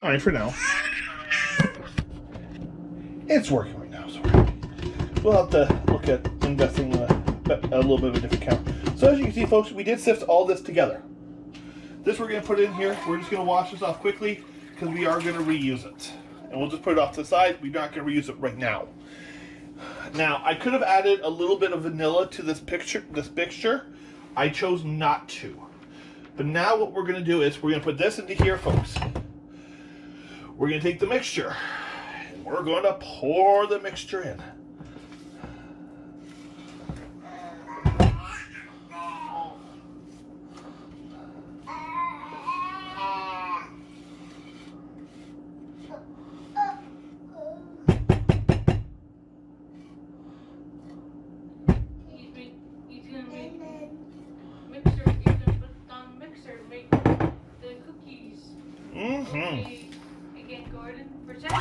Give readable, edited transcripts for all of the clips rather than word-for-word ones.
Alright, for now. It's working right now, so we'll have to look at investing in a little bit of a different camera. So as you can see, folks, we did sift all this together. This we're going to put in here. We're just going to wash this off quickly because we are going to reuse it. And we'll just put it off to the side. We're not going to reuse it right now. Now, I could have added a little bit of vanilla to this mixture. I chose not to. But now what we're going to do is we're going to put this into here, folks. We're going to take the mixture and we're going to pour the mixture in. Again, Gordon, protect.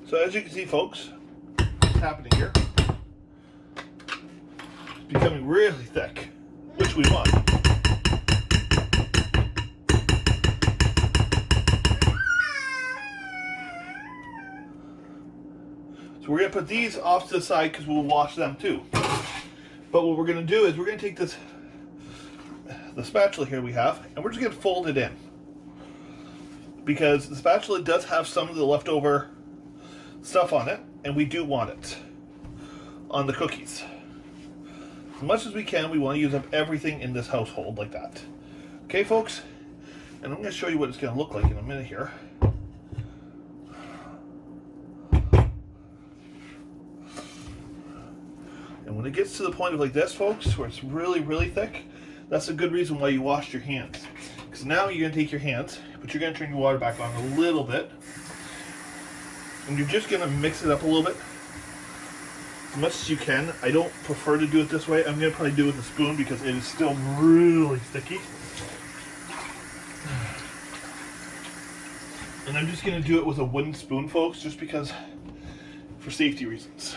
So as you can see, folks, what's happening here? It's becoming really thick, which we want. So we're going to put these off to the side because we'll wash them too. But what we're going to do is we're going to take the spatula here we have, and we're just going to fold it in. Because the spatula does have some of the leftover stuff on it, and we do want it on the cookies. As much as we can, we want to use up everything in this household like that. Okay, folks? And I'm going to show you what it's going to look like in a minute here. And when it gets to the point of like this, folks, where it's really, really thick, that's a good reason why you washed your hands. Because now you're going to take your hands, but you're going to turn your water back on a little bit. And you're just going to mix it up a little bit, as much as you can. I don't prefer to do it this way. I'm going to probably do it with a spoon because it is still really sticky. And I'm just going to do it with a wooden spoon, folks, just because, for safety reasons.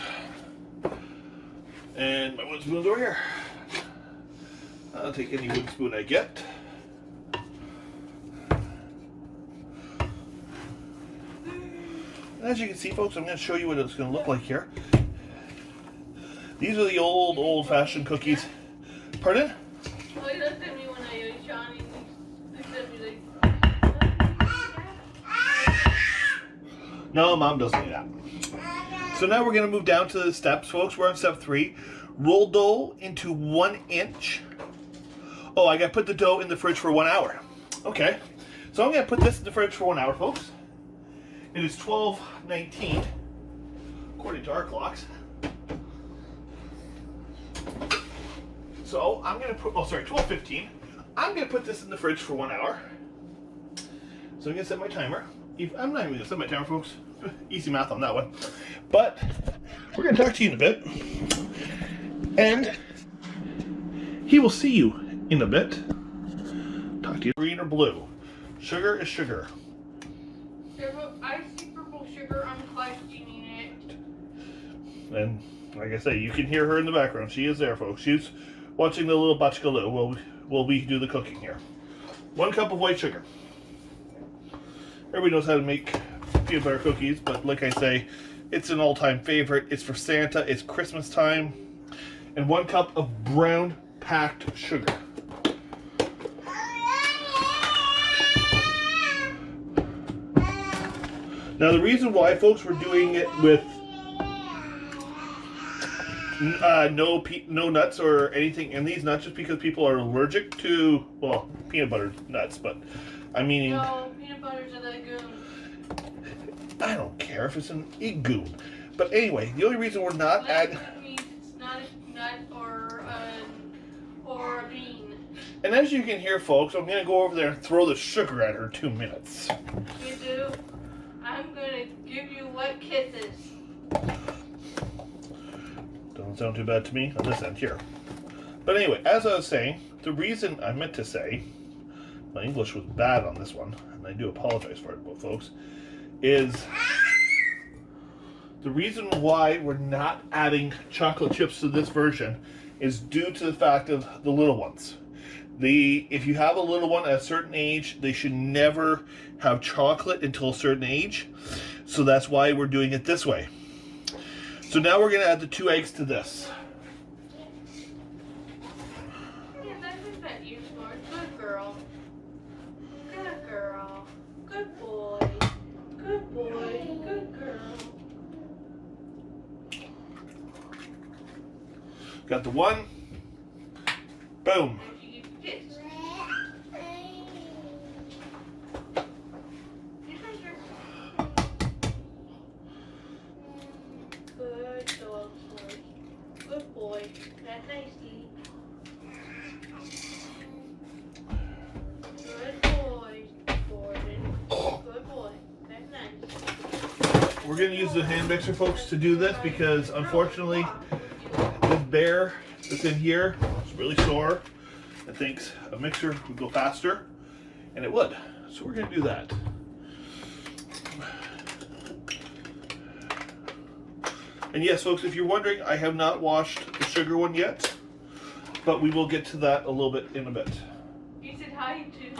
And my wooden spoon's over here. I'll take any wooden spoon I get. As you can see, folks, I'm going to show you what it's going to look like here. These are the old-fashioned cookies. Pardon? Oh, he looked at me when I was Johnny. He looked at me like... No, Mom doesn't do that. So now we're going to move down to the steps, folks. We're on step 3. Roll dough into 1 inch. Oh, I got to put the dough in the fridge for 1 hour. Okay. So I'm going to put this in the fridge for 1 hour, folks. It is 12:19, according to our clocks. So I'm going to put, 12:15. I'm going to put this in the fridge for 1 hour. So I'm going to set my timer. I'm not even going to set my timer, folks. Easy math on that one. But we're going to talk to you in a bit. And he will see you in a bit. Talk to you. Green or blue? Sugar is sugar. I see purple sugar. I'm questioning it. And like I say, you can hear her in the background. She is there, folks. She's watching the little Bachkaloo while we do the cooking here. 1 cup of white sugar. Everybody knows how to make peanut butter cookies, but like I say, it's an all-time favorite. It's for Santa. It's Christmas time. And 1 cup of brown packed sugar. Now the reason why, folks, we're doing it with no nuts or anything in these, not just because people are allergic to, well, peanut butter nuts, but I mean... No, peanut butter's a legume. I don't care if it's an legume. But anyway, the only reason we're not Legume means it's not a nut or a bean. And as you can hear, folks, I'm going to go over there and throw the sugar at her 2 minutes. You do? I'm gonna give you wet kisses. Doesn't sound too bad to me on this end here. But anyway, as I was saying, the reason I meant to say, my English was bad on this one, and I do apologize for it, folks, is the reason why we're not adding chocolate chips to this version is due to the fact of the little ones. If you have a little one at a certain age, they should never have chocolate until a certain age. So that's why we're doing it this way. So now we're going to add the 2 eggs to this. Yes, I think that you're smart. Good girl. Good girl. Good boy. Good boy. Good girl. Got the 1. Boom. Yes. Good dog, boy. Good boy. That's nicely. Good boy, Gordon. Good boy. That's nice. We're going to use the hand mixer, folks, to do this because unfortunately this bear that's in here is really sore and thinks a mixer would go faster, and it would. So we're going to do that. And yes, folks, if you're wondering, I have not washed the sugar one yet, but we will get to that a little bit in a bit. You said hi to.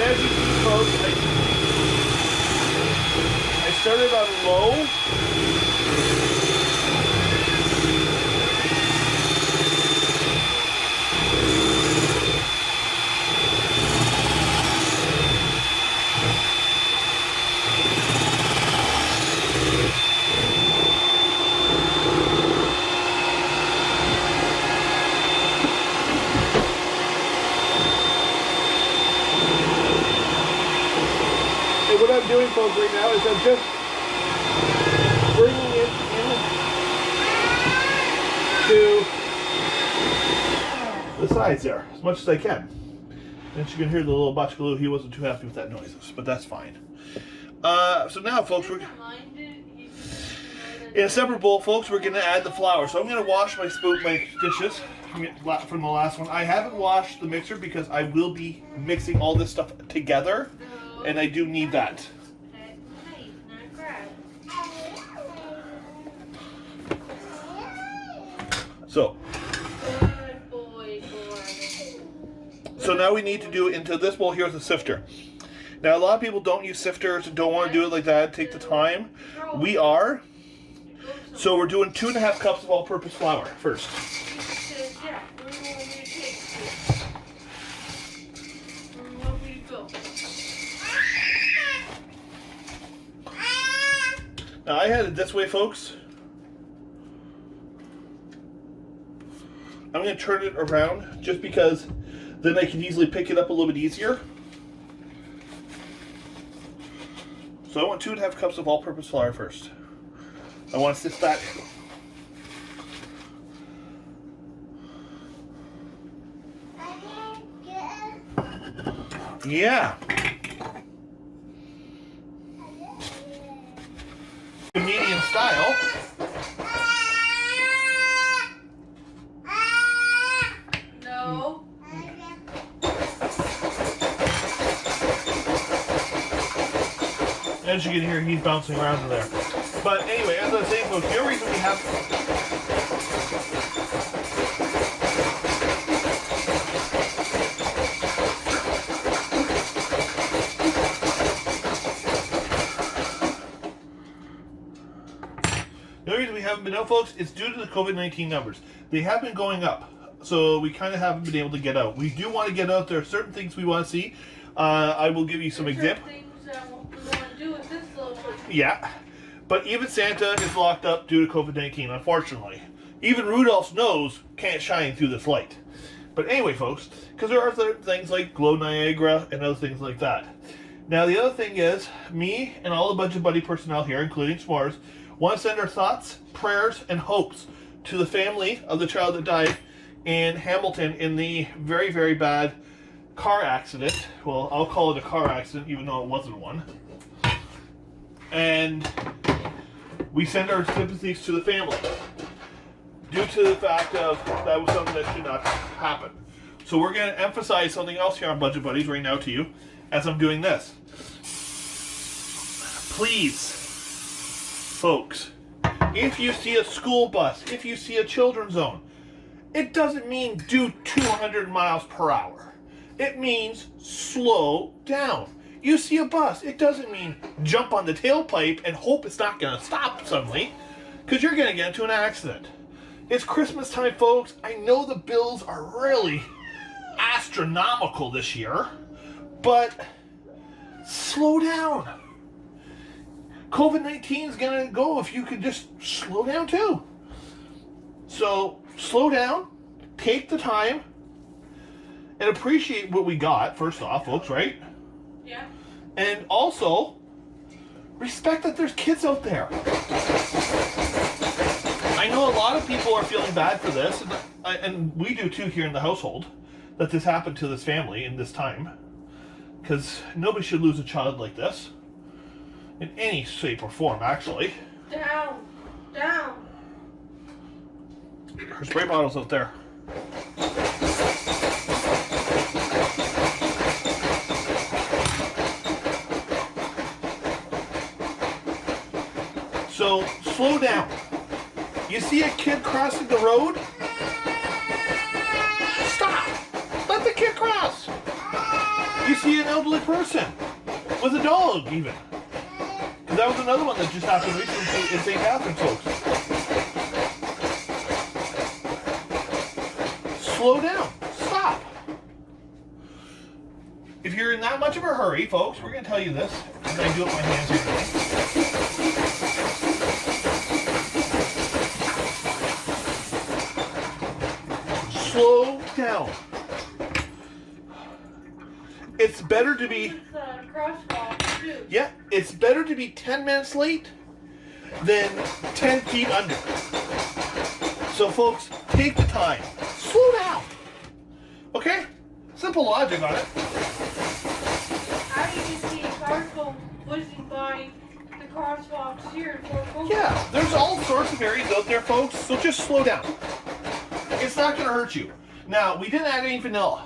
As you see, folks, I started on low. And what I'm doing, folks, right now is I'm just bringing it in to the sides there as much as I can. And you can hear the little Botchkaloo, he wasn't too happy with that noises, but that's fine. So now, folks, we're in a separate bowl, folks, we're going to add the flour. So I'm going to wash my dishes from the last one. I haven't washed the mixer because I will be mixing all this stuff together, and I do need that. So now we need to do it into this bowl here with a sifter. Now a lot of people don't use sifters and don't want to do it like that, take the time. We are. So we're doing 2.5 cups of all-purpose flour first. Now I had it this way, folks. I'm going to turn it around just because then I can easily pick it up a little bit easier. So I want 2.5 cups of all-purpose flour first. I want to sift that. Yeah. Canadian style. No. As you can hear, he's bouncing around in there. But anyway, as I was saying, folks, the only reason we have... The only reason we haven't been out, folks, is due to the COVID-19 numbers. They have been going up. so we kind of haven't been able to get out. We do want to get out. There are certain things we want to see. I will give you some examples. Things that we want to do with this little one. Yeah, but even Santa is locked up due to COVID-19, unfortunately. Even Rudolph's nose can't shine through this light. But anyway, folks, because there are other things like Glow Niagara and other things like that. Now, the other thing is, me and all the Budget Buddy personnel here, including S'mores, want to send our thoughts, prayers, and hopes to the family of the child that died in Hamilton in the very, very bad car accident. Well, I'll call it a car accident, even though it wasn't one. And we send our sympathies to the family due to the fact of that was something that should not happen. So we're going to emphasize something else here on Budget Buddies right now to you as I'm doing this. Please, folks, if you see a school bus, if you see a children's zone, it doesn't mean do 200 miles per hour. It means slow down. You see a bus, it doesn't mean jump on the tailpipe and hope it's not going to stop suddenly, because you're going to get into an accident. It's Christmas time, folks. I know the bills are really astronomical this year, but slow down. COVID-19 is going to go if you could just slow down too. So slow down, take the time, and appreciate what we got, first off, folks, right? Yeah. And also, respect that there's kids out there. I know a lot of people are feeling bad for this, and we do too here in the household, that this happened to this family in this time. Because nobody should lose a child like this. In any shape or form, actually. Down. Down. Her spray bottle's out there. So, slow down. You see a kid crossing the road? Stop! Let the kid cross! You see an elderly person with a dog, even. Because that was another one that just happened recently in St. Catharines, folks. Slow down. Stop. If you're in that much of a hurry, folks, we're going to tell you this. I'm going to do it with my hands here. Slow down. It's better to be... Crosswalk, too. Yeah, it's better to be 10 minutes late than 10 feet under. So, folks, take the time. Slow down. Okay? Simple logic on it. How do you see cars go whizzing by the crosswalks here in Fort Collins? Yeah, there's all sorts of areas out there, folks, so just slow down. It's not going to hurt you. Now, we didn't add any vanilla.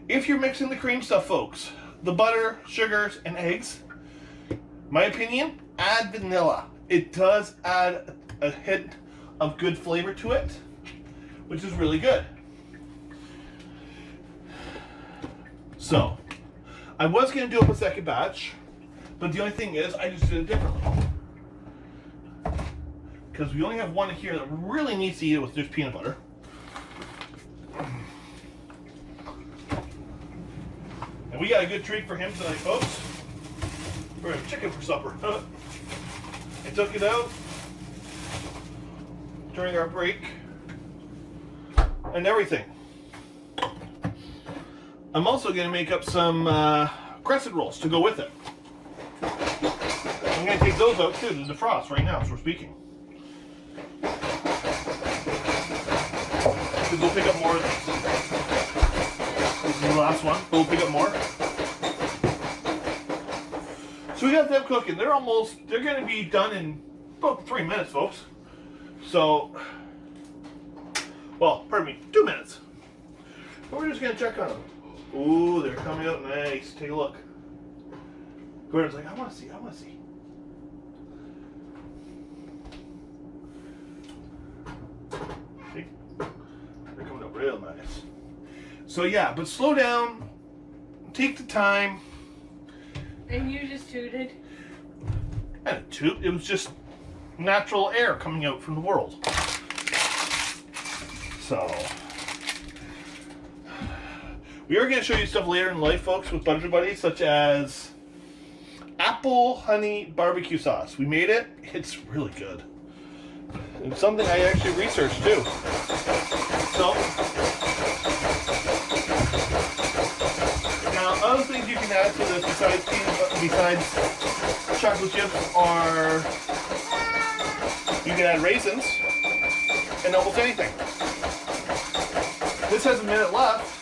If you're mixing the cream stuff, folks, the butter, sugars, and eggs, my opinion, add vanilla. It does add a hint of good flavor to it, which is really good. So, I was going to do up a second batch, but the only thing is, I just did it differently. Because we only have one here that really needs to eat it with just peanut butter. And we got a good treat for him tonight, folks. We're having chicken for supper. I took it out during our break and everything. I'm also going to make up some crescent rolls to go with it. I'm going to take those out too to defrost right now as we're speaking. Because we'll pick up more of these. This is the last one, but we'll pick up more. So we got them cooking. They're going to be done in about 3 minutes, folks. So, well, pardon me, 2 minutes. But we're just going to check on them. Ooh, they're coming out nice. Take a look. Gordon's like, I want to see. See? They're coming up real nice. So yeah, but slow down. Take the time. And you just tooted. I didn't toot. It was just natural air coming out from the world. So, We are going to show you stuff later in life, folks, with Butter Buddies, such as apple honey barbecue sauce. We made it. It's really good. It's something I actually researched too. So, now other things you can add to this besides chocolate chips are you can add raisins and almost anything. This has a minute left,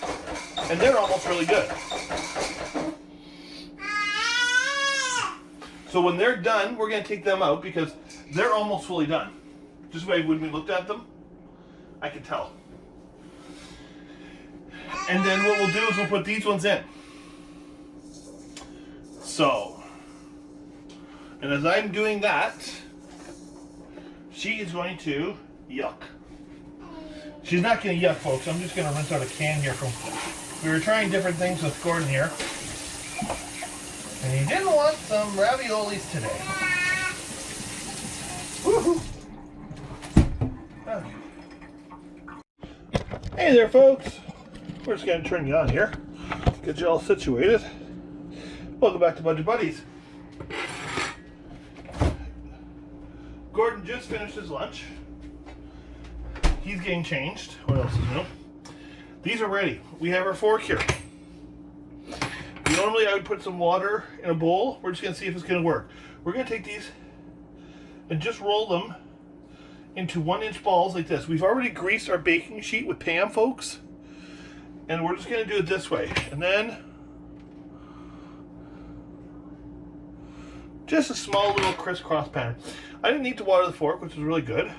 and they're almost really good. So when they're done, we're going to take them out because they're almost fully done. Just when we looked at them, I could tell. And then what we'll do is we'll put these ones in. So, and as I'm doing that, she is going to yuck. She's not going to yuck, folks. I'm just going to rinse out a can here from... We were trying different things with Gordon here. And he didn't want some raviolis today. Woohoo! Okay. Hey there, folks. We're just going to turn you on here. Get you all situated. Welcome back to Budget Buddies. Gordon just finished his lunch. He's getting changed. What else is new? These are ready. We have our fork here. Normally I would put some water in a bowl. We're just going to see if it's going to work. We're going to take these and just roll them into 1-inch balls like this. We've already greased our baking sheet with Pam, folks. And we're just going to do it this way. And then just a small little crisscross pattern. I didn't need to water the fork, which was really good.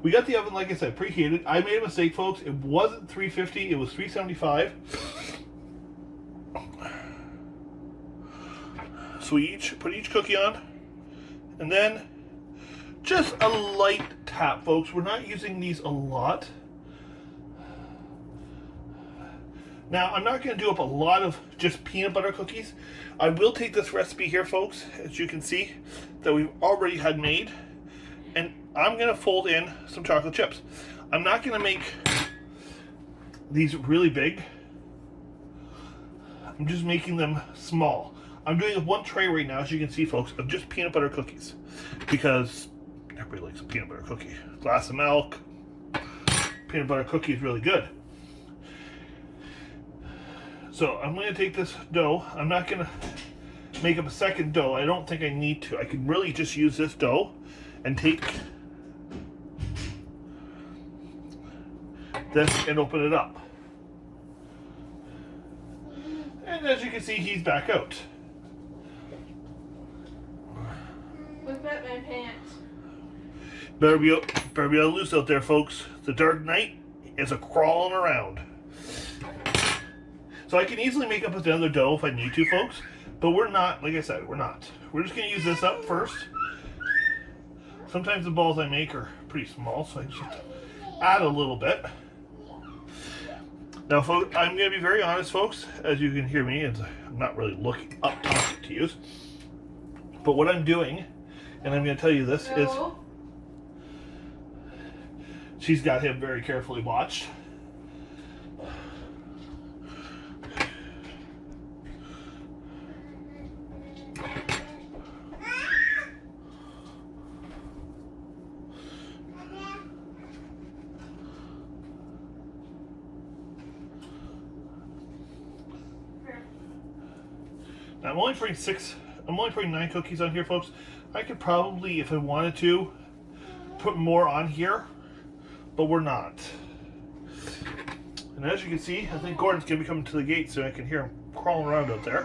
We got the oven, like I said, preheated. I made a mistake, folks. It wasn't 350, it was 375. So we put each cookie on, and then just a light tap, folks. We're not using these a lot. Now, I'm not going to do up a lot of just peanut butter cookies. I will take this recipe here, folks, as you can see, that we've already had made, and I'm going to fold in some chocolate chips. I'm not going to make these really big. I'm just making them small. I'm doing one tray right now, as you can see, folks, of just peanut butter cookies, because everybody likes a peanut butter cookie. Glass of milk, peanut butter cookie is really good. So I'm going to take this dough. I'm not going to make up a second dough. I don't think I need to. I can really just use this dough and take this and open it up. And as you can see, he's back out. With Batman pants. Better be on loose out there, folks. The Dark Knight is a crawling around. So I can easily make up another dough if I need to, folks. But we're not, like I said, we're not. We're just going to use this up first. Sometimes the balls I make are pretty small, so I just add a little bit. Now, folks, I'm going to be very honest, folks. As you can hear me, I'm not really looking up talking to you. But what I'm doing, and I'm going to tell you this, is she's got him very carefully watched. Now, I'm only putting 9 cookies on here, folks. I could probably, if I wanted to, put more on here, but we're not. And as you can see, I think Gordon's going to be coming to the gate so I can hear him crawling around out there.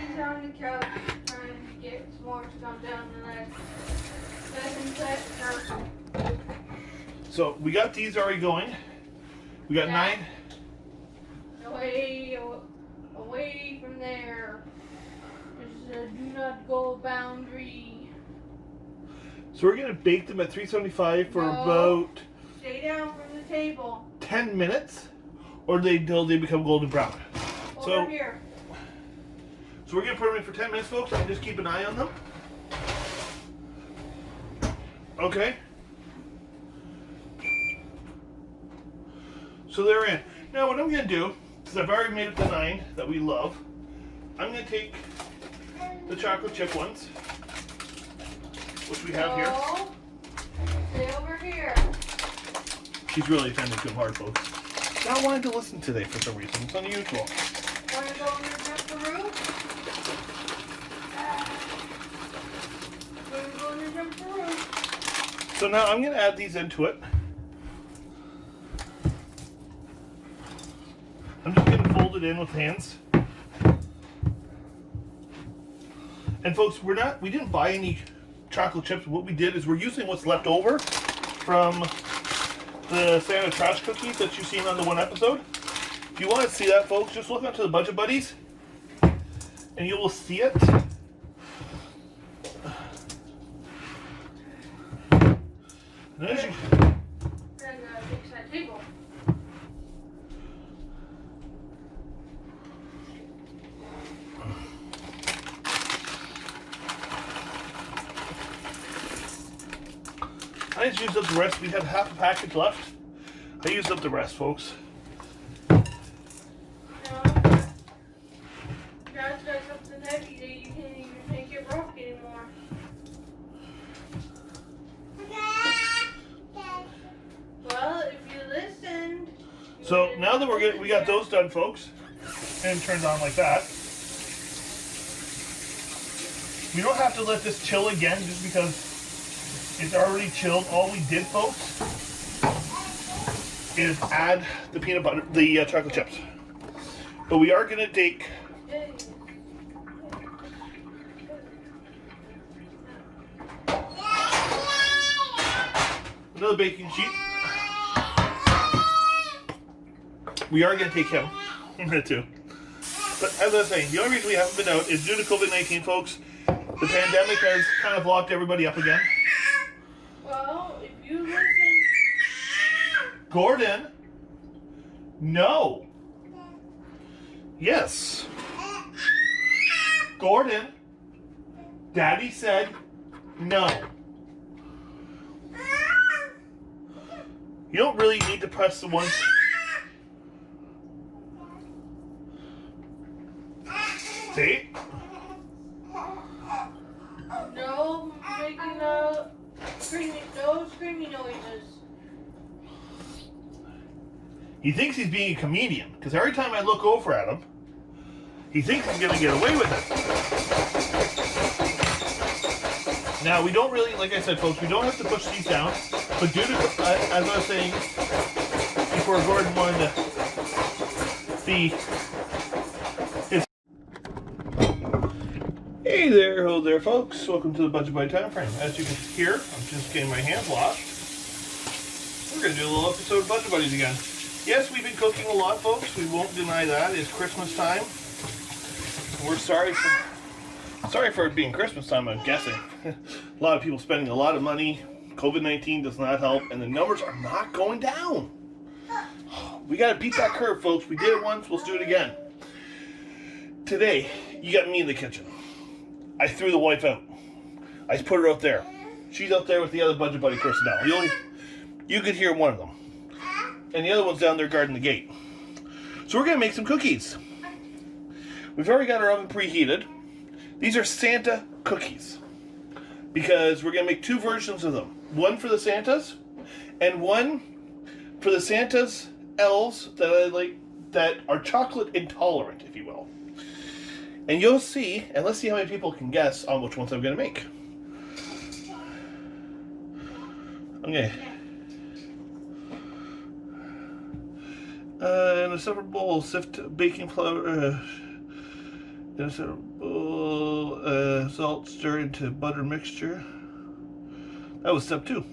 He's on the couch trying to get some more to come down the next. So we got these already going. We got 9. Away from there. There's a do not go boundary. So we're going to bake them at 375 for about... Stay down from the table. 10 minutes, or until they become golden brown. Over here. So we're going to put them in for 10 minutes, folks, and just keep an eye on them. Okay. So they're in. Now what I'm going to do since I've already made up the 9 that we love, I'm going to take the chocolate chip ones, which we have here. No. Stay over here. She's really offended too hard, folks. Not wanting to listen today for some reason. It's unusual. Want to go in the jumperoo? Want to go in the jumperoo? So now I'm going to add these into it. I'm just going to fold it in with hands. And folks, we didn't buy any chocolate chips. What we did is we're using what's left over from the Santa trash cookies that you've seen on the one episode. If you want to see that, folks, just look onto the Budget Buddies and you will see it. And as you, And fix that table. I just used up the rest. We had half a package left. I used up the rest, folks. No. Dad's got something heavy that you can't even make it rock anymore. Well, if you listened. So now that we got those done, folks, and turned on like that, we don't have to let this chill again just because it's already chilled. All we did, folks, is add the peanut butter, the chocolate chips. But we are going to take another baking sheet. We are going to take him too. But as I was saying, the only reason we haven't been out is due to COVID-19, folks. The pandemic has kind of locked everybody up again. Well, if you listen. Gordon? No. Yes. Gordon? Daddy said no. You don't really need to press the ones. See? No making no screaming noises. He thinks he's being a comedian because every time I look over at him, he thinks he's going to get away with it. Now, we don't really, like I said, folks, we don't have to push these down, but due to, as I was saying before Gordon wanted to be his. Hey there, ho there, folks. Welcome to the Budget Buddy Time Frame. As you can hear, I'm just getting my hands washed. We're going to do a little episode of Budget Buddies again. Yes, we've been cooking a lot, folks. We won't deny that. It's Christmas time. We're sorry for it being Christmas time, I'm guessing. A lot of people spending a lot of money. COVID-19 does not help, and the numbers are not going down. We got to beat that curve, folks. We did it once. Let's do it again. Today, you got me in the kitchen. I threw the wife out. I put her out there. She's out there with the other Budget Buddy personnel. You could hear one of them. And the other one's down there guarding the gate. So we're going to make some cookies. We've already got our oven preheated. These are Santa cookies. Because we're going to make 2 versions of them. One for the Santas, and one for the Santas elves that I like, that are chocolate intolerant, if you will. And you'll see, and let's see how many people can guess on which ones I'm going to make. Okay. In a separate bowl, sift baking flour. In a separate bowl, salt, stir into butter mixture. That was step 2.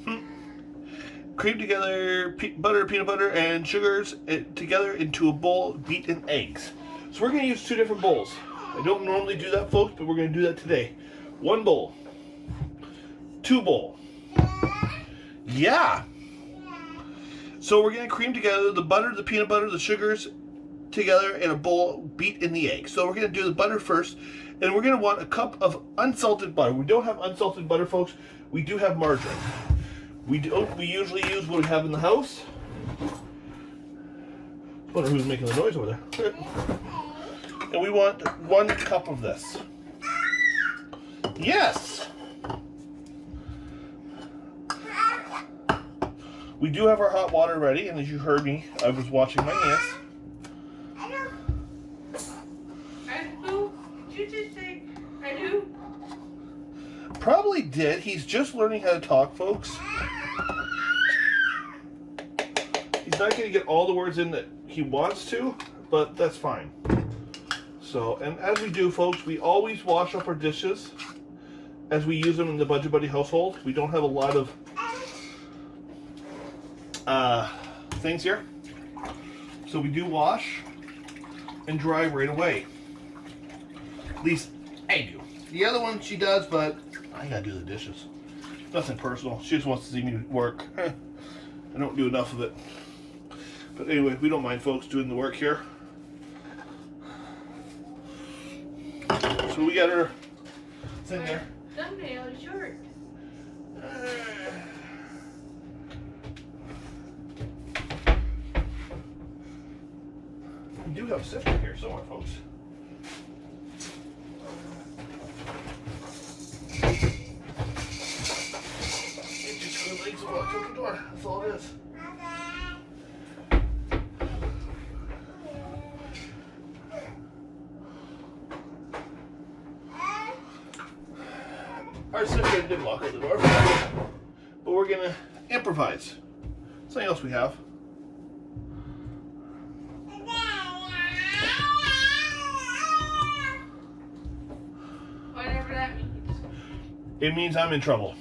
Cream together butter, peanut butter, and sugars together into a bowl. Beat in eggs. So we're going to use 2 different bowls. I don't normally do that, folks, but we're going to do that today. 1 bowl. 2 bowl. Yeah. So we're going to cream together the butter, the peanut butter, the sugars together in a bowl, beat in the egg. So we're going to do the butter first, and we're going to want a cup of unsalted butter. We don't have unsalted butter, folks. We do have margarine. We usually use what we have in the house. Wonder who's making the noise over there. And we want 1 cup of this. Yes! We do have our hot water ready, and as you heard me, I was washing my hands. And who? Did you just say, and who? Probably did. He's just learning how to talk, folks. He's not going to get all the words in that he wants to, but that's fine. So, and as we do, folks, we always wash up our dishes as we use them in the Budget Buddy household. We don't have a lot of things here. So we do wash and dry right away. At least I do. The other one she does, but I gotta do the dishes. Nothing personal. She just wants to see me work. I don't do enough of it. But anyway, we don't mind, folks, doing the work here. So we got her thing there. Thumbnail is short. We do have a sifter here somewhere, folks. Get your screw legs and walk out the door. That's all it is. Our sifter did walk out the door, but we're gonna improvise. Something else we have. Whatever that means. It means I'm in trouble,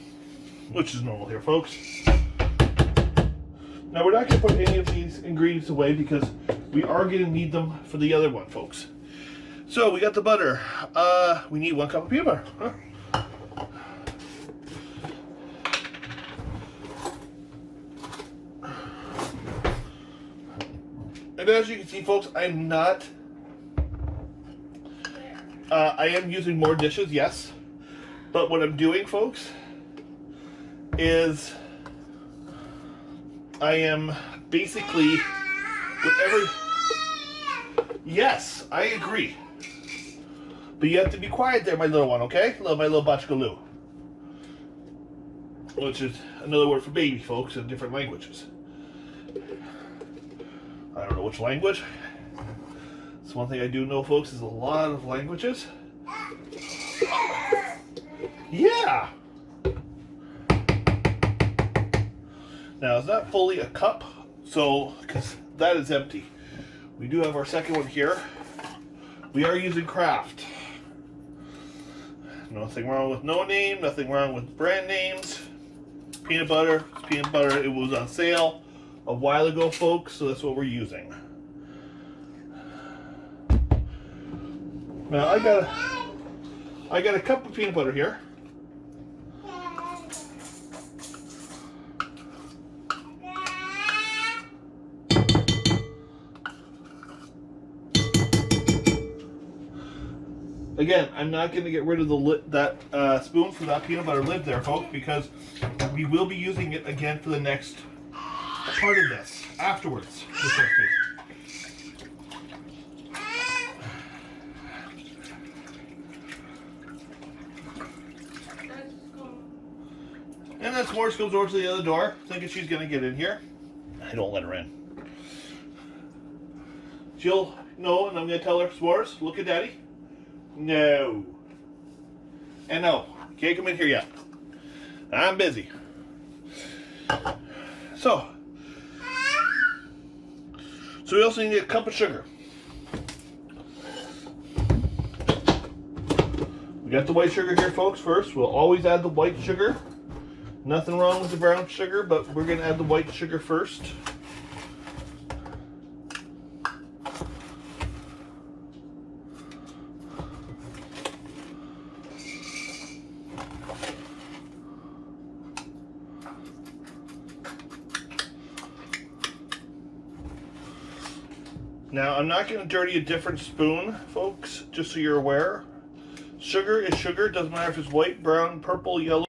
which is normal here, folks. Now we're not gonna put any of these ingredients away because we are gonna need them for the other one, folks. So we got the butter. We need 1 cup of peanut butter. Huh? And as you can see, folks, I'm not. I am using more dishes, yes. But what I'm doing, folks, is I am basically with every. Yes, I agree. But you have to be quiet there, my little one, okay? My little Bachkaloo. Which is another word for baby, folks, in different languages. I don't know which language. It's one thing I do know, folks, is a lot of languages. Yeah! Now, it's not fully a cup, so, because that is empty. We do have our second one here. We are using Kraft. Nothing wrong with no name, nothing wrong with brand names. Peanut butter, it's peanut butter. It was on sale a while ago, folks, so that's what we're using. Now I got a cup of peanut butter here. Again, I'm not going to get rid of that spoon for that peanut butter lid there, folks, because we will be using it again for the next part of this afterwards. And then S'mores comes over to the other door, thinking she's going to get in here. I don't let her in. She'll know, and I'm going to tell her, S'mores, look at Daddy. No. And no, can't come in here yet. I'm busy. So we also need a cup of sugar. We got the white sugar here, folks, first. We'll always add the white sugar. Nothing wrong with the brown sugar, but we're going to add the white sugar first. Now, I'm not going to dirty a different spoon, folks, just so you're aware. Sugar is sugar. Doesn't matter if it's white, brown, purple, yellow.